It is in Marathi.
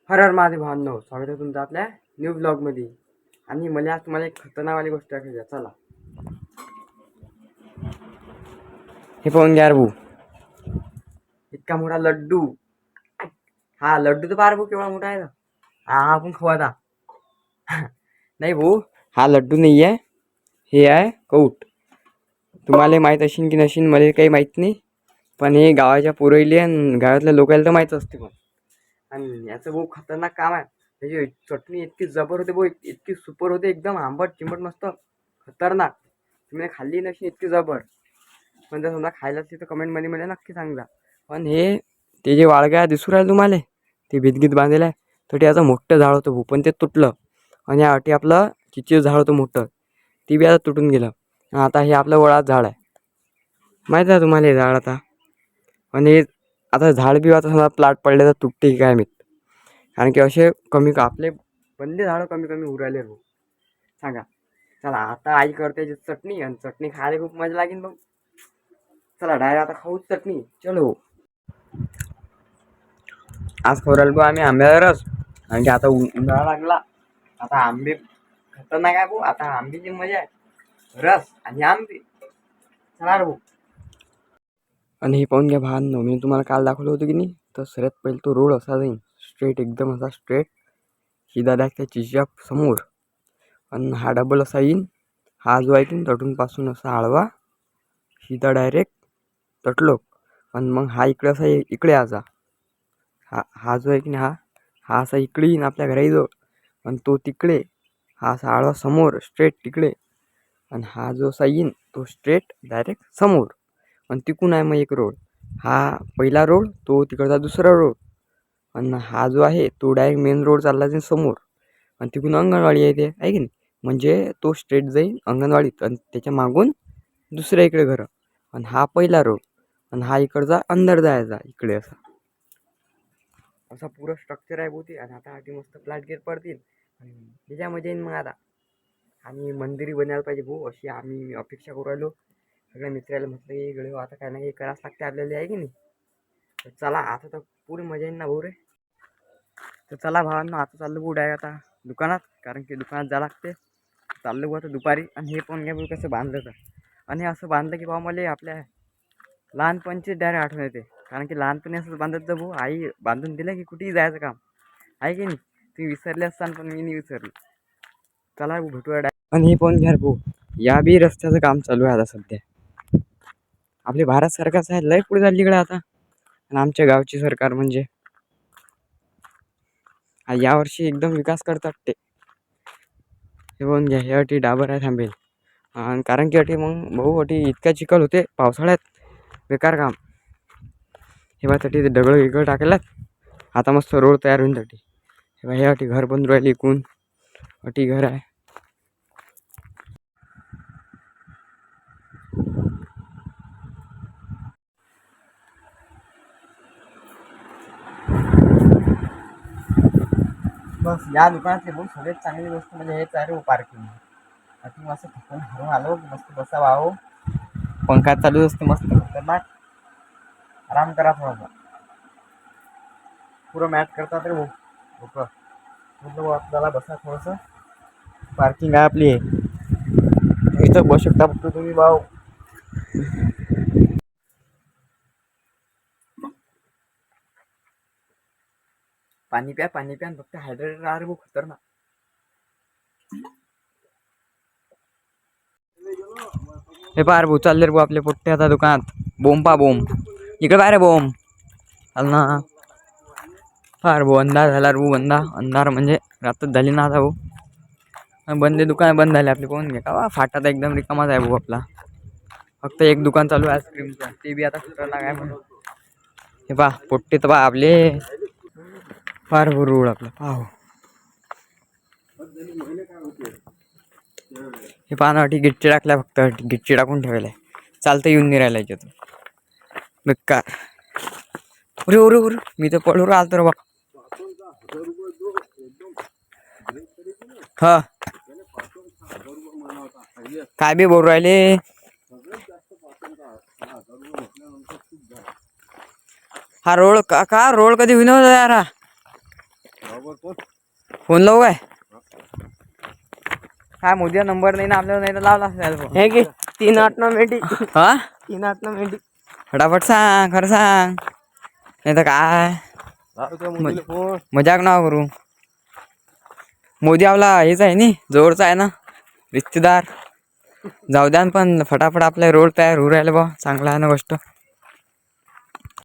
हर हर महादेव भावांनो, स्वागत आहे तुमचं आपल्या न्यू ब्लॉगमध्ये. आणि मला आज तुम्हाला एक खतरनाकवाली गोष्ट दाखवायची. चला, हे पाहून घ्या रे भाऊ, इतका मोठा लड्डू. हा लड्डू तर पार भाऊ केवढा मोठा आहे. हा आपण खाऊ आता. नाही भाऊ, हा लड्डू नाही आहे, हे आहे कौट. तुम्हाला माहीत असेल की नशीन, मला काही माहीत नाही, पण हे गावाच्या पुरवली आणि गावातल्या लोकांना तर माहीत असते. पण आणि याचं भाऊ खतरनाक काम आहे. त्याची चटणी इतकी जबर होते भाऊ, इतकी सुपर होते, एकदम आंबट चिंबट मस्त खतरनाक. तुम्ही खाल्ली नशी इतकी जबर. पण जर समजा खायला असली तर कमेंटमध्ये मला नक्की सांगा. पण हे ते जे वाळग्या दिसू राहिले तुम्हाला, ते भितगीत बांधलेलं आहे, तर ते याचं मोठं झाड होतं भाऊ, पण ते तुटलं. आणि या अटी आपलं चिचेचं झाड होतं मोठं, ती बी आता तुटून गेलं. आता हे आपलं वळाचं झाड आहे, माहीत आहे तुम्हाला हे झाड आता. आणि आता झाड बी आता समजा प्लाट पडले तर तुटते काय माहीत. कारण की असे कमी आपले बंदे झाडं कमी कमी उरायले भाऊ. सांगा. चला आता आई करते चटणी, आणि चटणी खायला खूप मजा लागेल मग. चला डायरेक्ट आता खाऊ चटणी. चलो. आज खोराल भाऊ आम्ही आंब्याचा रस. कारण की आता उन्हाळा लागला, आता आंबे खतरनाक आहे भाऊ. आता आंब्याची मजा आहे, रस आणि आंबे. चला रे भाऊ. आणि हे पाहून घ्या भावांनो, मी तुम्हाला काल दाखवलं होतं की नाही, तर सगळ्यात पहिले तो रोड असा जाईन स्ट्रेट, एकदम असा स्ट्रेट सीधा त्या चिच्या समोर. आणि हा डबल असा येईन, हा जो आहे की तटून पासून असा आळवा सीधा डायरेक्ट तटलोक. आणि मग हा इकडे असा इकडे याचा, हा जो आहे की नाही, हा असा इकडे येईन आपल्या घराजवळ. आणि तो तिकडे, हा असा आळवा समोर स्ट्रेट तिकडे. आणि हा जो असा येईन तो स्ट्रेट डायरेक्ट समोर. आणि तिकून आहे मग एक रोड, हा पहिला रोड, तो तिकडचा दुसरा रोड. आणि हा जो आहे तो डायरेक्ट मेन रोड चालला जाईल समोर. आणि तिकडून अंगणवाडी आहे, ते आहे की नाही. म्हणजे तो स्ट्रेट जाईल अंगणवाडीत, आणि त्याच्या मागून दुसऱ्या इकडे घरं. आणि हा पहिला रोड, आणि हा इकडचा अंदर जायचा इकडे. असा पुरं स्ट्रक्चर आहे भोवती. आणि आता आधी मस्त प्लॅट गेट पडतील, आणि त्याच्या मजा येईन मग आता. आणि मंदिरी बनायला पाहिजे भाऊ, अशी आम्ही अपेक्षा करू राहिलो. सगळ्या मित्राला म्हटलं की गळे आता काय ना काही करावंच लागते आपल्याला, आहे की नाही. तर चला आता तर पुरी मजा येईन ना भाऊ रे. तर चला भावांना, आता चाललो भाऊ डायरेक्ट आता दुकानात, कारण की दुकानात जावं लागते. चाललो भाऊ आता दुपारी. आणि हे पण घ्या भाऊ कसं बांधलं तर. आणि असं बांधलं की भाऊ मला आपल्या लहानपणची डायरेक्ट आठवण येते. कारण की लहानपणी असंच बांधत जा भाऊ, आई बांधून दिलं की कुठेही जायचं काम, आहे की नाही. तुम्ही विसरले असताना, पण मी नाही विसरलो. चला भाऊ भेटूया डायरेक्ट. आणि हे पण घ्या भाऊ, या बी रस्त्याचं काम चालू आहे आता सध्या. आपली भारत सरकारचं आहे, लय पुढे झाली इकडे आता. आणि आमच्या गावची सरकार म्हणजे यावर्षी एकदम विकास करतात ते. हे बघून घ्या, हे अटी डाबर आहे थांबेल. कारण की अटी मग भाऊ अटी इतक्या चिखल होते पावसाळ्यात, बेकार काम. हे बघा तटी ते दगड वेगळं टाकल्यात, आता मस्त रोड तयार होईल तटी. हे बघा, हे अटी घर बनून राहिली, इकून अटी घर आहे. बस या दुकानातली भाऊ सगळ्यात चांगली गोष्ट म्हणजे हेच आहे रे, पार्किंग. आता मस्त थकून हरून आलो, मस्त बसा भाऊ, पंखा चालू असते मस्त खतरनाक, आराम करा थोडासा. पुरं मॅच करतात रे भाऊ लोक. म्हटलं आपल्याला बसा थोडंसं, पार्किंग आहे आपली, इथं बसू शकता फक्त तुम्ही भाऊ. पाणी प्या, पाणी प्या, फक्त हायड्रेटेड राहा रे भाऊ, खतरनाक. हे पार भाऊ चालले रे भाऊ आपले पोट्टे आता दुकानात. बोम पा बोम, इकडे पाय रे बोम, चाल ना. फार भाऊ अंधार झाला रे भाऊ, अंधार म्हणजे रात्रच झाली ना आता भाऊ. बंद दुकान बंद झाले आपले, कोण घे का फाटा तर एकदम रिकामाच आहे भाऊ आपला. फक्त एक दुकान चालू आहे आईस्क्रीमचं, ते बी आता खतरनाक आहे म्हणून. हे पा पोट्टे तर पा आपले, फार भाऊ रोड आपला पाहू. हे पाहण्यासाठी गिच्ची टाकल्या, फक्त गिच्ची टाकून ठेवायला चालतं, येऊन नाही राहिला याच्यातून बेकार. उरे उरे उरे, मी तर पळून आलतो रे बा. हा काय बी बोलू राहिले. हा रोड का रोड कधी होईन यार. फोन लावू काय मोदीचा नंबर नाही ना आपल्याला, नाही तर लावला फोन. हे की 389 मेंढी, हा 389 मेंढी. फटाफट सांग, खरं सांग, नाही तर काय मजाक नाव करू. मोदी आपला हेच आहे नी, जवळचा आहे ना रिश्तेदार. जाऊ द्या न, पण फटाफट आपल्या रोड तयार होऊ राहिले बा, चांगला आहे ना गोष्ट.